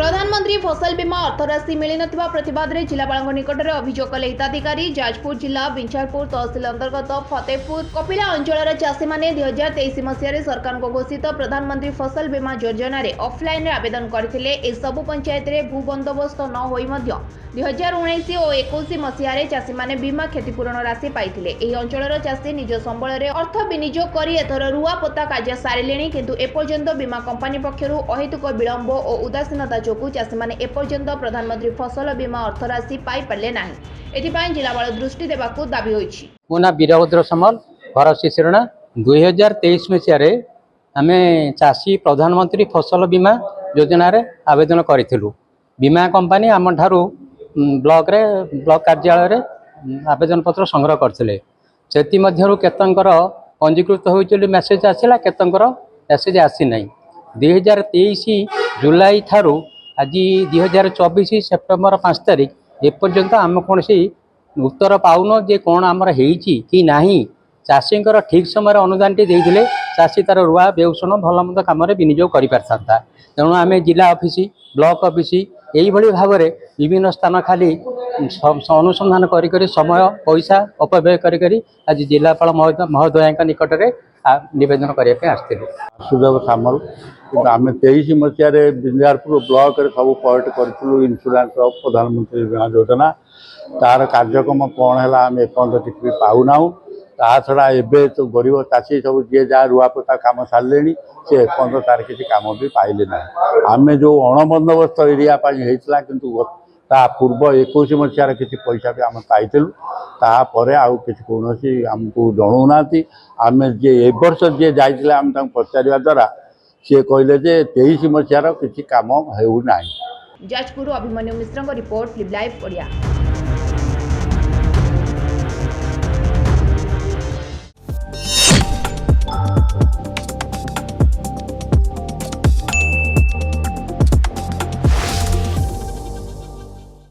प्रधानमंत्री फसल बीमा अर्थराशि मिल नथिबा प्रतिवाद रे जिलापाल निकट में अभियोग कले हिताधिकारी। जाजपुर जिला बिंचारपुर तहसिल अंतर्गत फतेहपुर कपिला अंचल चाषी मैंने 2023 मसीह सरकार घोषित प्रधानमंत्री फसल बीमा योजना रे ऑफलाइन आवेदन करथिले। सबु पंचायत रे भू बंदोबस्त न होई मध्य 2019 और 21 मसीह चाषी मैंने बीमा क्षतिपूरण राशि पाइथिले। एही अंचलर चाषी निज संबल रे अर्थ विनियोग करी एथर रुआ पोता कार्य सारिलेणी, किंतु एपर्यंत बीमा कंपनी पक्षरु अहेतुक विलंब और उदासीनता जोगु चाषी मैंने एपर्यंत प्रधानमंत्री फसल बीमा अर्थराशि पाई पारले नाही। एथिपाई जिलापाल दृष्टि देबाकू दाबी होईछि। मो ना वीरभद्र सामल घर शिशिरणा 2023 मसीह आमे चाषी प्रधानमंत्री फसल बीमा योजना रे आवेदन करिथिलु। बीमा कंपनी आम ठारू ब्लॉक कार्यालय रे आवेदन पत्र संग्रह करथिले। सेति मध्यरु केतंकर पंजीकृत होइचली मेसेज आसिला, केतंकर मेसेज आसी नाही। 2023 जुलाई थारू आज 2024 सेप्टेम्बर 5 तारिख एपर्यंत आम कौन उत्तर पाऊन जे कौन आमर होईची कि नाही। चाषींकर ठीक समय अनुदान टी देइथिले चाषी तार रुआ बेउषण भल मंद काम विनियोग कर पारता। तेणु आम जिला ऑफिस ब्लॉक ऑफिस यही भाव में विभिन्न स्थान खाली अनुसंधान करी समय पैसा अपव्यय करी आज जिलापाल महोदय निकट में निवेदन करने आसलु। सुदेव सामल आम 23 मसीह बिंजारपुर ब्लॉक सब पॉइंट करूँ इन्शुरांस प्रधानमंत्री बीमा योजना तार कार्यक्रम कौन है आम एपर्त टिक पाऊना। ता छड़ा एवं तो गरीब चाषी सब जी जहाँ रुआपोता कम सारे से एपर्त तार किसी कम भी पाइले ना। आम जो अणबंदोबस्त एरिया होता किंतु ता पूर्व 21 मसीह किसी पैसा भी आम पाइलु। तापर आउ कि कौन आमको जनाऊना। आम जे एवर्ष जी जाइए आम पचारा द्वारा सी कहले 23 मसीहार किसी काम होना। जाजपुर अभिमन्यु मिश्र रिपोर्ट, लिव लाइव ओडिया।